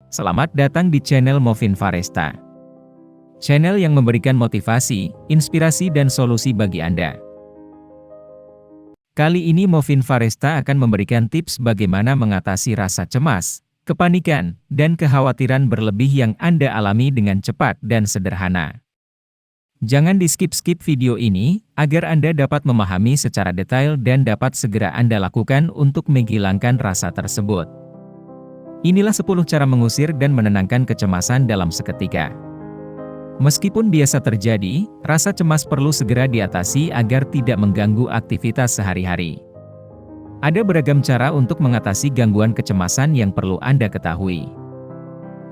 Selamat datang di channel Movin Varesta. Channel yang memberikan motivasi, inspirasi dan solusi bagi Anda. Kali ini Movin Varesta akan memberikan tips bagaimana mengatasi rasa cemas, kepanikan, dan kekhawatiran berlebih yang Anda alami dengan cepat dan sederhana. Jangan di-skip video ini, agar Anda dapat memahami secara detail dan dapat segera Anda lakukan untuk menghilangkan rasa tersebut. Inilah 10 cara mengusir dan menenangkan kecemasan dalam seketika. Meskipun biasa terjadi, rasa cemas perlu segera diatasi agar tidak mengganggu aktivitas sehari-hari. Ada beragam cara untuk mengatasi gangguan kecemasan yang perlu Anda ketahui.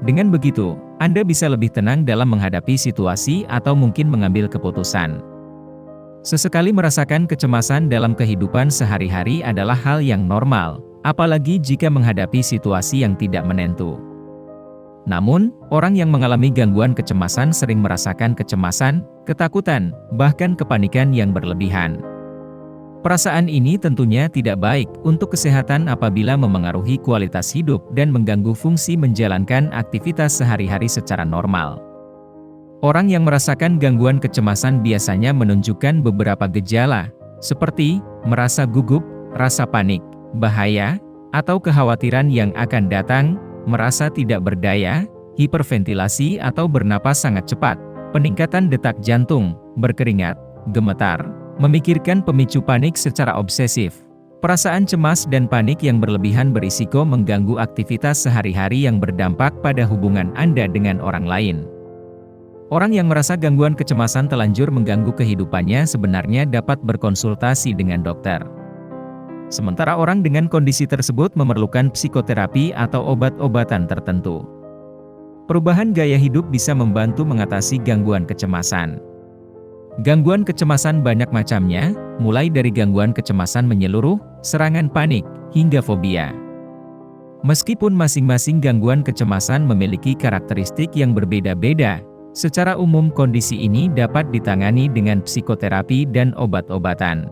Dengan begitu, Anda bisa lebih tenang dalam menghadapi situasi atau mungkin mengambil keputusan. Sesekali merasakan kecemasan dalam kehidupan sehari-hari adalah hal yang normal, apalagi jika menghadapi situasi yang tidak menentu. Namun, orang yang mengalami gangguan kecemasan sering merasakan kecemasan, ketakutan, bahkan kepanikan yang berlebihan. Perasaan ini tentunya tidak baik untuk kesehatan apabila memengaruhi kualitas hidup dan mengganggu fungsi menjalankan aktivitas sehari-hari secara normal. Orang yang merasakan gangguan kecemasan biasanya menunjukkan beberapa gejala, seperti merasa gugup, rasa panik, bahaya, atau kekhawatiran yang akan datang, merasa tidak berdaya, hiperventilasi atau bernapas sangat cepat, peningkatan detak jantung, berkeringat, gemetar, memikirkan pemicu panik secara obsesif. Perasaan cemas dan panik yang berlebihan berisiko mengganggu aktivitas sehari-hari yang berdampak pada hubungan Anda dengan orang lain. Orang yang merasa gangguan kecemasan telanjur mengganggu kehidupannya sebenarnya dapat berkonsultasi dengan dokter. Sementara orang dengan kondisi tersebut memerlukan psikoterapi atau obat-obatan tertentu. Perubahan gaya hidup bisa membantu mengatasi gangguan kecemasan. Gangguan kecemasan banyak macamnya, mulai dari gangguan kecemasan menyeluruh, serangan panik, hingga fobia. Meskipun masing-masing gangguan kecemasan memiliki karakteristik yang berbeda-beda, secara umum kondisi ini dapat ditangani dengan psikoterapi dan obat-obatan.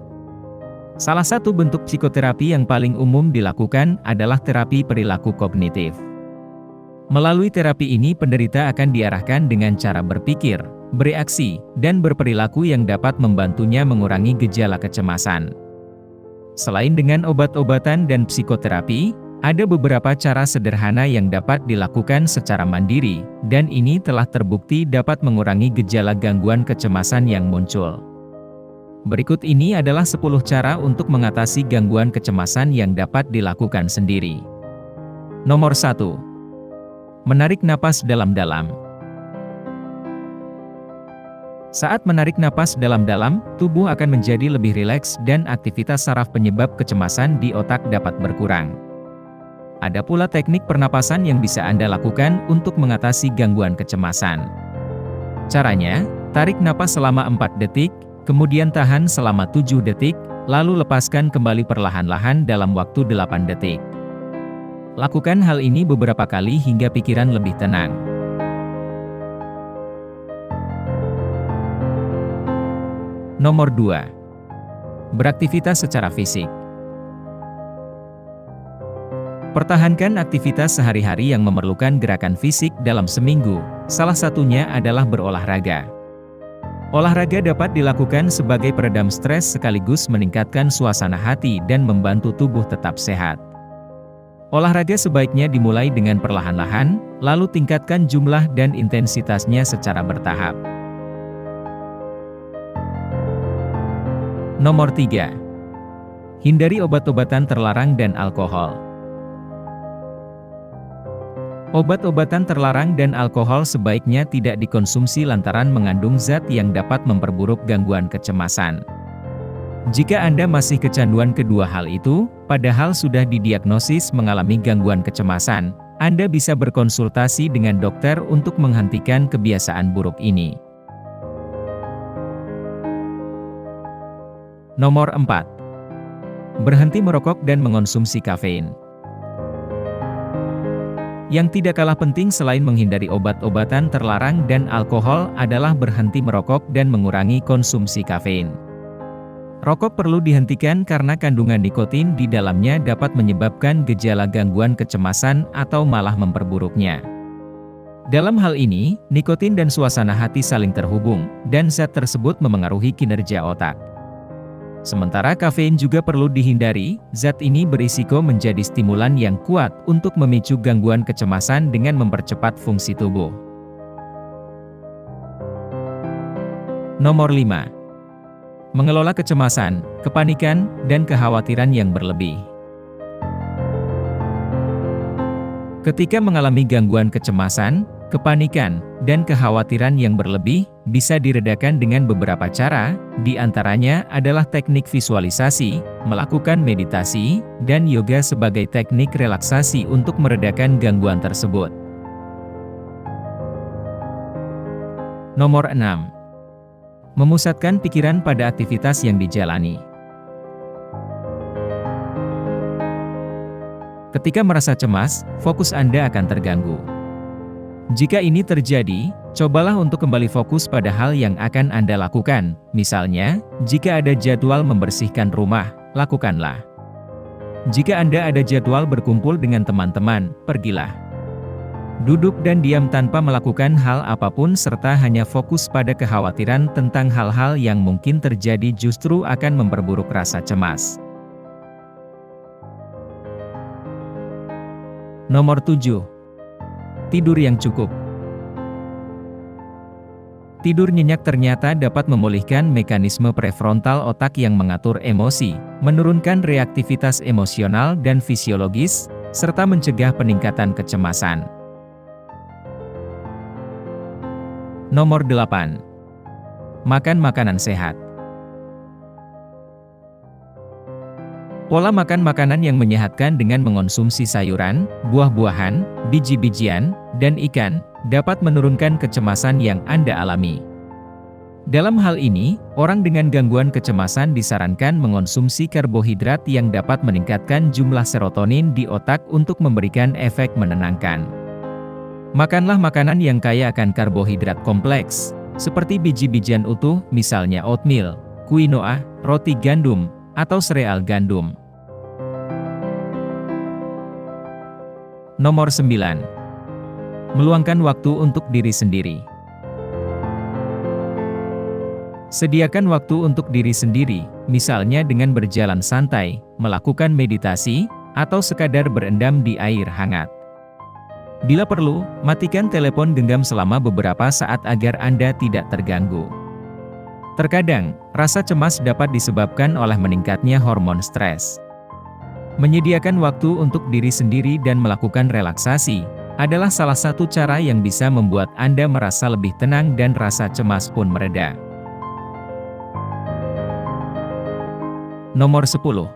Salah satu bentuk psikoterapi yang paling umum dilakukan adalah terapi perilaku kognitif. Melalui terapi ini penderita akan diarahkan dengan cara berpikir, bereaksi, dan berperilaku yang dapat membantunya mengurangi gejala kecemasan. Selain dengan obat-obatan dan psikoterapi, ada beberapa cara sederhana yang dapat dilakukan secara mandiri, dan ini telah terbukti dapat mengurangi gejala gangguan kecemasan yang muncul. Berikut ini adalah 10 cara untuk mengatasi gangguan kecemasan yang dapat dilakukan sendiri. Nomor 1. Menarik napas dalam-dalam. Saat menarik napas dalam-dalam, tubuh akan menjadi lebih rileks dan aktivitas saraf penyebab kecemasan di otak dapat berkurang. Ada pula teknik pernapasan yang bisa Anda lakukan untuk mengatasi gangguan kecemasan. Caranya, tarik napas selama 4 detik, kemudian tahan selama 7 detik, lalu lepaskan kembali perlahan-lahan dalam waktu 8 detik. Lakukan hal ini beberapa kali hingga pikiran lebih tenang. Nomor 2. Beraktivitas secara fisik. Pertahankan aktivitas sehari-hari yang memerlukan gerakan fisik dalam seminggu, salah satunya adalah berolahraga. Olahraga dapat dilakukan sebagai peredam stres sekaligus meningkatkan suasana hati dan membantu tubuh tetap sehat. Olahraga sebaiknya dimulai dengan perlahan-lahan, lalu tingkatkan jumlah dan intensitasnya secara bertahap. Nomor 3. Hindari obat-obatan terlarang dan alkohol. Obat-obatan terlarang dan alkohol sebaiknya tidak dikonsumsi lantaran mengandung zat yang dapat memperburuk gangguan kecemasan. Jika Anda masih kecanduan kedua hal itu, padahal sudah didiagnosis mengalami gangguan kecemasan, Anda bisa berkonsultasi dengan dokter untuk menghentikan kebiasaan buruk ini. Nomor 4. Berhenti merokok dan mengonsumsi kafein. Yang tidak kalah penting selain menghindari obat-obatan terlarang dan alkohol adalah berhenti merokok dan mengurangi konsumsi kafein. Rokok perlu dihentikan karena kandungan nikotin di dalamnya dapat menyebabkan gejala gangguan kecemasan atau malah memperburuknya. Dalam hal ini, nikotin dan suasana hati saling terhubung, dan zat tersebut memengaruhi kinerja otak. Sementara kafein juga perlu dihindari, zat ini berisiko menjadi stimulan yang kuat untuk memicu gangguan kecemasan dengan mempercepat fungsi tubuh. Nomor 5. Mengelola kecemasan, kepanikan, dan kekhawatiran yang berlebih. Ketika mengalami gangguan kecemasan, kepanikan, dan kekhawatiran yang berlebih, bisa diredakan dengan beberapa cara, di antaranya adalah teknik visualisasi, melakukan meditasi, dan yoga sebagai teknik relaksasi untuk meredakan gangguan tersebut. Nomor 6. Memusatkan pikiran pada aktivitas yang dijalani. Ketika merasa cemas, fokus Anda akan terganggu. Jika ini terjadi, cobalah untuk kembali fokus pada hal yang akan Anda lakukan. Misalnya, jika ada jadwal membersihkan rumah, lakukanlah. Jika Anda ada jadwal berkumpul dengan teman-teman, pergilah. Duduk dan diam tanpa melakukan hal apapun serta hanya fokus pada kekhawatiran tentang hal-hal yang mungkin terjadi justru akan memperburuk rasa cemas. Nomor 7. Tidur yang cukup. Tidur nyenyak ternyata dapat memulihkan mekanisme prefrontal otak yang mengatur emosi, menurunkan reaktivitas emosional dan fisiologis, serta mencegah peningkatan kecemasan. Nomor 8. Makan makanan sehat. Pola makan makanan yang menyehatkan dengan mengonsumsi sayuran, buah-buahan, biji-bijian, dan ikan, dapat menurunkan kecemasan yang Anda alami. Dalam hal ini, orang dengan gangguan kecemasan disarankan mengonsumsi karbohidrat yang dapat meningkatkan jumlah serotonin di otak untuk memberikan efek menenangkan. Makanlah makanan yang kaya akan karbohidrat kompleks, seperti biji-bijian utuh, misalnya oatmeal, quinoa, roti gandum, atau sereal gandum. Nomor 9. Meluangkan waktu untuk diri sendiri. Sediakan waktu untuk diri sendiri, misalnya dengan berjalan santai, melakukan meditasi, atau sekadar berendam di air hangat. Bila perlu, matikan telepon genggam selama beberapa saat agar Anda tidak terganggu. Terkadang, rasa cemas dapat disebabkan oleh meningkatnya hormon stres. Menyediakan waktu untuk diri sendiri dan melakukan relaksasi adalah salah satu cara yang bisa membuat Anda merasa lebih tenang dan rasa cemas pun mereda. Nomor 10.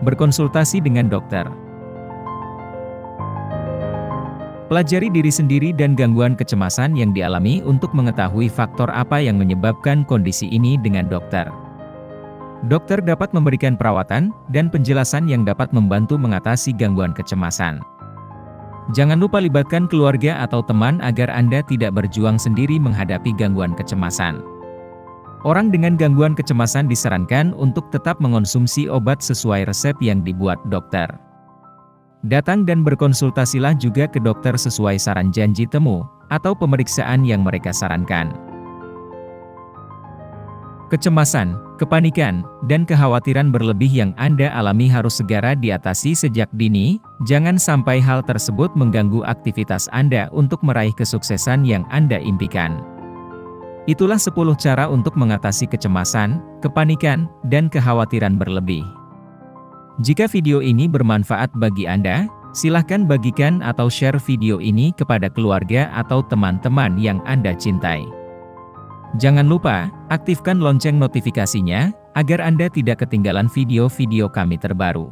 Berkonsultasi dengan dokter. Pelajari diri sendiri dan gangguan kecemasan yang dialami untuk mengetahui faktor apa yang menyebabkan kondisi ini dengan dokter. Dokter dapat memberikan perawatan dan penjelasan yang dapat membantu mengatasi gangguan kecemasan. Jangan lupa libatkan keluarga atau teman agar Anda tidak berjuang sendiri menghadapi gangguan kecemasan. Orang dengan gangguan kecemasan disarankan untuk tetap mengonsumsi obat sesuai resep yang dibuat dokter. Datang dan berkonsultasilah juga ke dokter sesuai saran janji temu, atau pemeriksaan yang mereka sarankan. Kecemasan, kepanikan, dan kekhawatiran berlebih yang Anda alami harus segera diatasi sejak dini, jangan sampai hal tersebut mengganggu aktivitas Anda untuk meraih kesuksesan yang Anda impikan. Itulah 10 cara untuk mengatasi kecemasan, kepanikan, dan kekhawatiran berlebih. Jika video ini bermanfaat bagi Anda, silahkan bagikan atau share video ini kepada keluarga atau teman-teman yang Anda cintai. Jangan lupa, aktifkan lonceng notifikasinya, agar Anda tidak ketinggalan video-video kami terbaru.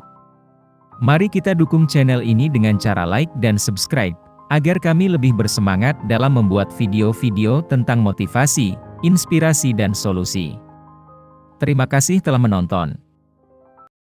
Mari kita dukung channel ini dengan cara like dan subscribe, agar kami lebih bersemangat dalam membuat video-video tentang motivasi, inspirasi dan solusi. Terima kasih telah menonton.